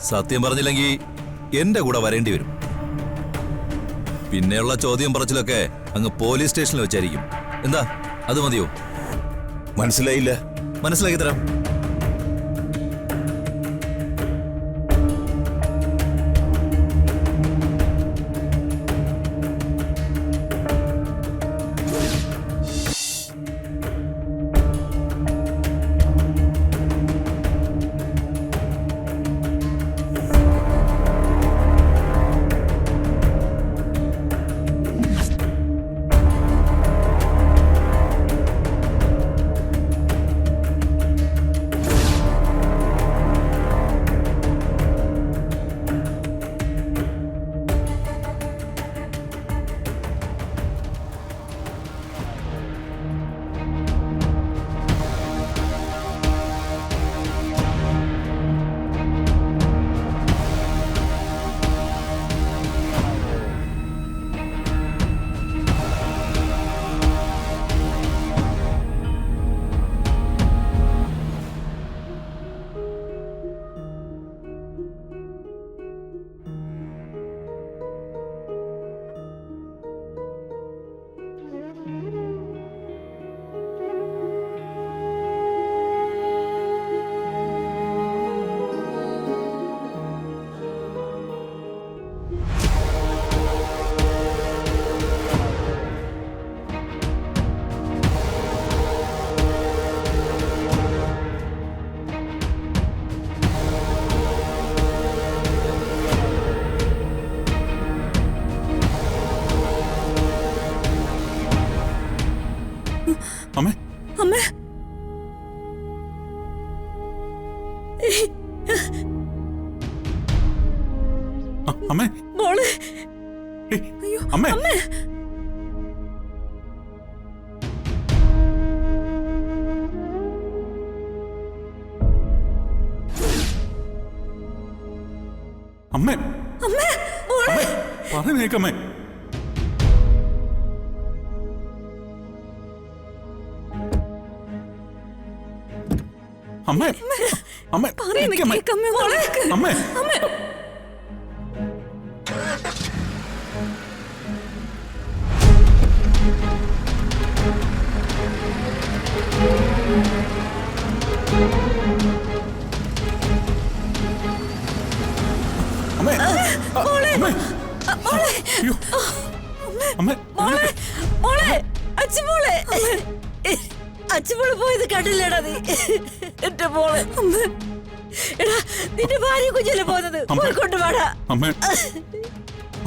സത്യം പറഞ്ഞില്ലെങ്കിൽ എന്റെ കൂടെ വരേണ്ടി വരും. പിന്നെയുള്ള ചോദ്യം പറച്ചിലൊക്കെ അങ്ങ് പോലീസ് സ്റ്റേഷനിൽ വെച്ചായിരിക്കും. എന്താ, അത് മതിയോ? മനസ്സിലായില്ല. മനസ്സിലാക്കി തരാം. അമ്മേ, അമ്മേ, അമ്മേ, മോളെ, അയ്യോ, അമ്മേ, അമ്മേ, അമ്മേ, അമ്മേ, മോളെ, പറഞ്ഞേക്കമ്മേ. അമ്മേ, അമ്മേ, പറയുന്ന നിക്കമ്മേ. കേക്കമ്മേ, മോളെ, അമ്മേ, അമ്മേ. അമ്മേ, മോളെ, അമ്മേ, മോളെ, അയ്യോ, അമ്മേ, മോളെ, മോളെ, അച്ചുമോളെ, അച്ചുമോള് പോയത് കണ്ടില്ലേടാ നീ? എന്റെ മോളെ, എടാ, നിന്റെ ഭാര്യ കുഞ്ഞല്ലേ പോകുന്നത്, പോയി കൊണ്ടുപോടാ. അമ്മേ,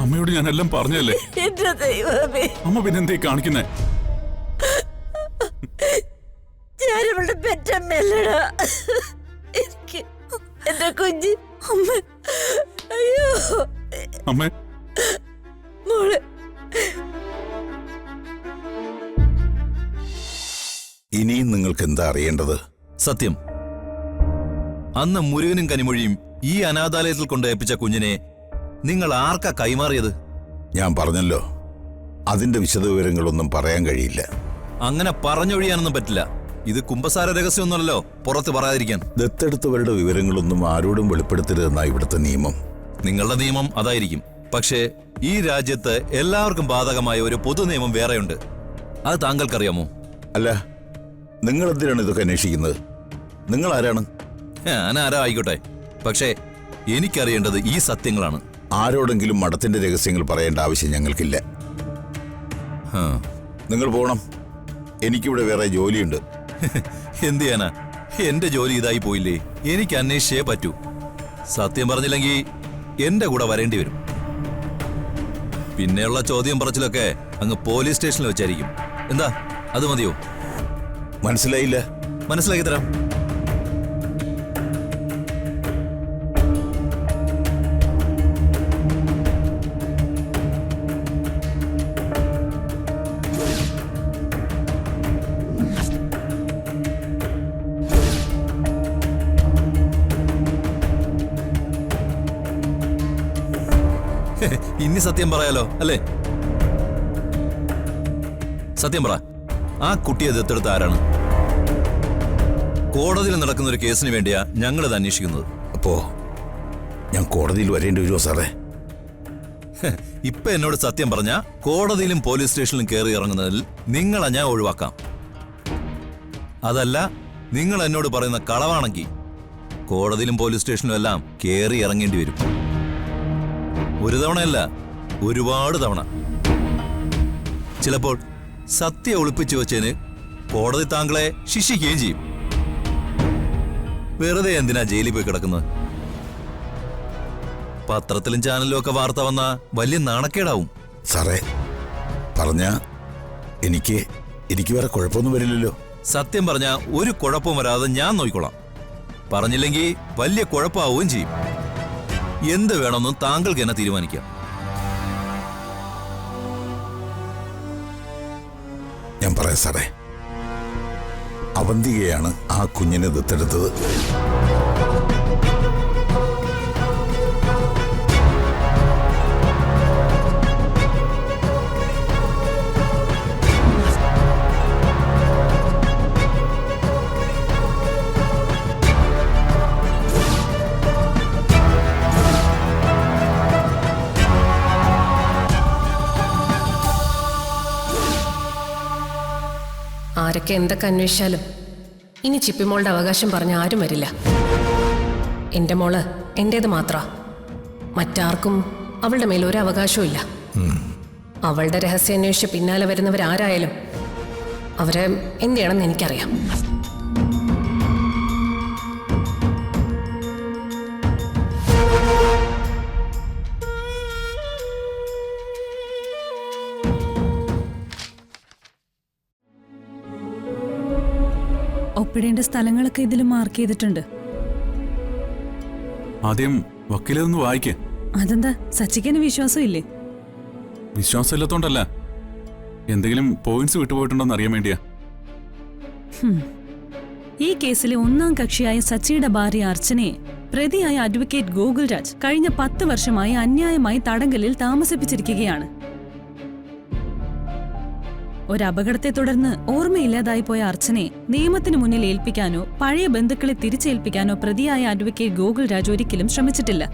അമ്മയോട് ഞാനെല്ലാം പറഞ്ഞല്ലേ. എന്റെ ദൈവമേ, അമ്മ പിന്നെന്തേ കാണിക്കുന്നേ? ഞാനിവളുടെ പെറ്റമ്മയല്ലടാ. എനിക്ക് എന്റെ കുഞ്ഞ്, അമ്മ, അയ്യോ, അമ്മേ, മോളെ, ഇനിയും നിങ്ങൾക്ക് എന്താ അറിയേണ്ടത്? സത്യം, അന്ന് മുരുകനും കനിമൊഴിയും ഈ അനാഥാലയത്തിൽ കൊണ്ടേപ്പിച്ച കുഞ്ഞിനെ നിങ്ങൾ ആർക്കാ കൈമാറിയത്? ഞാൻ പറഞ്ഞല്ലോ, അതിന്റെ വിശദവിവരങ്ങളൊന്നും പറയാൻ കഴിയില്ല. അങ്ങനെ പറഞ്ഞൊഴിയാനൊന്നും പറ്റില്ല. ഇത് കുമ്പസാര രഹസ്യമൊന്നുമല്ലോ പുറത്ത് പറയാതിരിക്കാൻ. ദത്തെടുത്തവരുടെ വിവരങ്ങളൊന്നും ആരോടും വെളിപ്പെടുത്തരുതെന്നാ ഇവിടുത്തെ നിയമം. നിങ്ങളുടെ നിയമം അതായിരിക്കും. പക്ഷേ ഈ രാജ്യത്ത് എല്ലാവർക്കും ബാധകമായ ഒരു പൊതു നിയമം വേറെയുണ്ട്. അത് താങ്കൾക്കറിയാമോ? അല്ല, നിങ്ങൾ എന്തിനാണ് ഇതൊക്കെ അന്വേഷിക്കുന്നത്? നിങ്ങൾ ആരാണ്? ഞാൻ ആരാ ആയിക്കോട്ടെ, പക്ഷേ എനിക്കറിയേണ്ടത് ഈ സത്യങ്ങളാണ്. ആരോടെങ്കിലും മഠത്തിന്റെ രഹസ്യങ്ങൾ പറയേണ്ട ആവശ്യം ഞങ്ങൾക്കില്ല. നിങ്ങൾ പോകണം. എനിക്കിവിടെ വേറെ ജോലിയുണ്ട്. എന്ത് ചെയ്യാനാ, എന്റെ ജോലി ഇതായി പോയില്ലേ? എനിക്ക് അന്വേഷിച്ചേ പറ്റൂ. സത്യം പറഞ്ഞില്ലെങ്കിൽ എന്റെ കൂടെ വരേണ്ടി വരും. പിന്നെയുള്ള ചോദ്യം പറച്ചിലൊക്കെ അങ്ങ് പോലീസ് സ്റ്റേഷനിൽ വെച്ചായിരിക്കും. എന്താ, അത് മതിയോ? മനസ്സിലായില്ല. മനസ്സിലാക്കി തരാം. ഇനി സത്യം പറയാലോ അല്ലേ? സത്യം പറ, ആ കുട്ടിയെ ദത്തെടുത്ത ആരാണ്? കോടതിയിൽ നടക്കുന്ന ഒരു കേസിന് വേണ്ടിയാ ഞങ്ങളിത് അന്വേഷിക്കുന്നത്. അപ്പോ ഞാൻ കോടതിയിൽ വരേണ്ടി വരുമോ സാറേ? ഇപ്പൊ എന്നോട് സത്യം പറഞ്ഞ കോടതിയിലും പോലീസ് സ്റ്റേഷനിലും കയറി ഇറങ്ങുന്നതിൽ നിങ്ങളെ ഞാൻ ഒഴിവാക്കാം. അതല്ല, നിങ്ങൾ എന്നോട് പറയുന്ന കളവാണെങ്കിൽ കോടതിയിലും പോലീസ് സ്റ്റേഷനിലും എല്ലാം കയറി ഇറങ്ങേണ്ടി വരും. ഒരു തവണയല്ല, ഒരുപാട് തവണ. ചിലപ്പോൾ സത്യം ഒളിപ്പിച്ചു വെച്ചതിന് കോടതി താങ്കളെ ശിക്ഷിക്കുകയും ചെയ്യും. വെറുതെ എന്തിനാ ജയിലിൽ പോയി കിടക്കുന്നത്? പത്രത്തിലും ചാനലിലും ഒക്കെ വാർത്ത വന്ന വലിയ നാണക്കേടാവും. സാറേ പറഞ്ഞ എനിക്ക് വേറെ കുഴപ്പമൊന്നും വരില്ലല്ലോ. സത്യം പറഞ്ഞ ഒരു കുഴപ്പവും വരാതെ ഞാൻ നോക്കിക്കൊള്ളാം. പറഞ്ഞില്ലെങ്കിൽ വലിയ കുഴപ്പമാവുകയും ചെയ്യും. എന്ത് വേണമെന്നും താങ്കൾക്ക് എന്നെ തീരുമാനിക്കാം. ഞാൻ പറയാം സാറേ, അവന്തികയാണ് ആ കുഞ്ഞിനെ ദത്തെടുത്തത്. ആരൊക്കെ എന്തൊക്കെ അന്വേഷിച്ചാലും ഇനി ചിപ്പിമോളുടെ അവകാശം പറഞ്ഞ ആരും വരില്ല. എൻ്റെ മോള് എൻ്റേത് മാത്ര. മറ്റാർക്കും അവളുടെ മേൽ ഒരു അവകാശവും ഇല്ല. അവളുടെ രഹസ്യം അന്വേഷിച്ച് പിന്നാലെ വരുന്നവരാരായാലും അവരെ എന്ത് ചെയ്യണമെന്ന് എനിക്കറിയാം. ഒപ്പിടേണ്ട സ്ഥലങ്ങളൊക്കെ ഇതിൽ മാർക്ക് ചെയ്തിട്ടുണ്ട്. ആദ്യം വക്കീലൊന്ന് വായിക്കേ. അതെന്താ, സച്ചിക്കന് വിശ്വാസമില്ലേ? വിശ്വാസമില്ലാത്തോണ്ടല്ല, എന്തെങ്കിലും പോയിന്റ്സ് വിട്ടുപോയിട്ടുണ്ടോന്ന് അറിയാൻ വേണ്ടിയാ. ഈ കേസിലെ ഒന്നാം കക്ഷിയായ സച്ചിയുടെ ഭാര്യ അർച്ചനയെ പ്രതിയായ അഡ്വക്കേറ്റ് ഗോകുൽരാജ് കഴിഞ്ഞ 10 വർഷമായി അന്യായമായി തടങ്കലിൽ താമസിപ്പിച്ചിരിക്കുകയാണ്. ഒരപകടത്തെ തുടർന്ന് ഓർമ്മയില്ലാതായി പോയ അർച്ചനയെ നിയമത്തിന് മുന്നിൽ ഏൽപ്പിക്കാനോ പഴയ ബന്ധുക്കളെ തിരിച്ചേൽപ്പിക്കാനോ പ്രതിയായ അഡ്വക്കേറ്റ് ഗോകുൽരാജ് ഒരിക്കലും ശ്രമിച്ചിട്ടില്ല.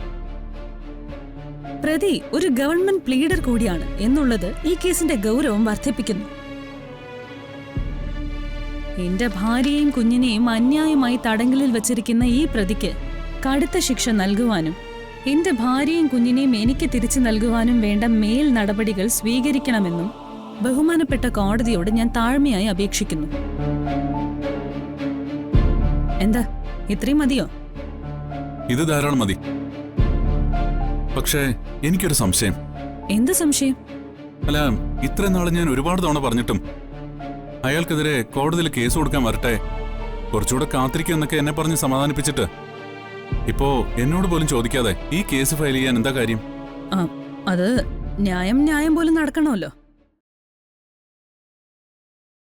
പ്രതി ഒരു ഗവൺമെന്റ് പ്ലീഡർ കൂടിയാണ് എന്നുള്ളത് ഈ കേസിന്റെ ഗൗരവം വർദ്ധിപ്പിക്കുന്നു. എന്റെ ഭാര്യയെയും കുഞ്ഞിനെയും അന്യായമായി തടങ്കലിൽ വച്ചിരിക്കുന്ന ഈ പ്രതിക്ക് കടുത്ത ശിക്ഷ നൽകുവാനും എന്റെ ഭാര്യയും കുഞ്ഞിനെയും എനിക്ക് തിരിച്ചു നൽകുവാനും വേണ്ട മേൽ നടപടികൾ സ്വീകരിക്കണമെന്നും ബഹുമാനപ്പെട്ട കോടതിയോട് ഞാൻ താഴ്മയായി അപേക്ഷിക്കുന്നു. എന്താ, ഇത്രയും മതിയോ? ഇത് ധാരാളം മതി. പക്ഷേ എനിക്കൊരു സംശയം. എന്ത് സംശയം? അല്ല, ഇത്രയും നാളെ ഞാൻ ഒരുപാട് തവണ പറഞ്ഞിട്ടും അയാൾക്കെതിരെ കോടതിയിൽ കേസ് കൊടുക്കാൻ വരട്ടെ, കുറച്ചുകൂടെ കാത്തിരിക്കുമെന്നൊക്കെ എന്നെ പറഞ്ഞ് സമാധാനിപ്പിച്ചിട്ട് ഇപ്പോ എന്നോട് പോലും ചോദിക്കാതെ ഈ കേസ് ഫയൽ ചെയ്യാൻ എന്താ കാര്യം? അത് ന്യായം പോലും നടക്കണമല്ലോ.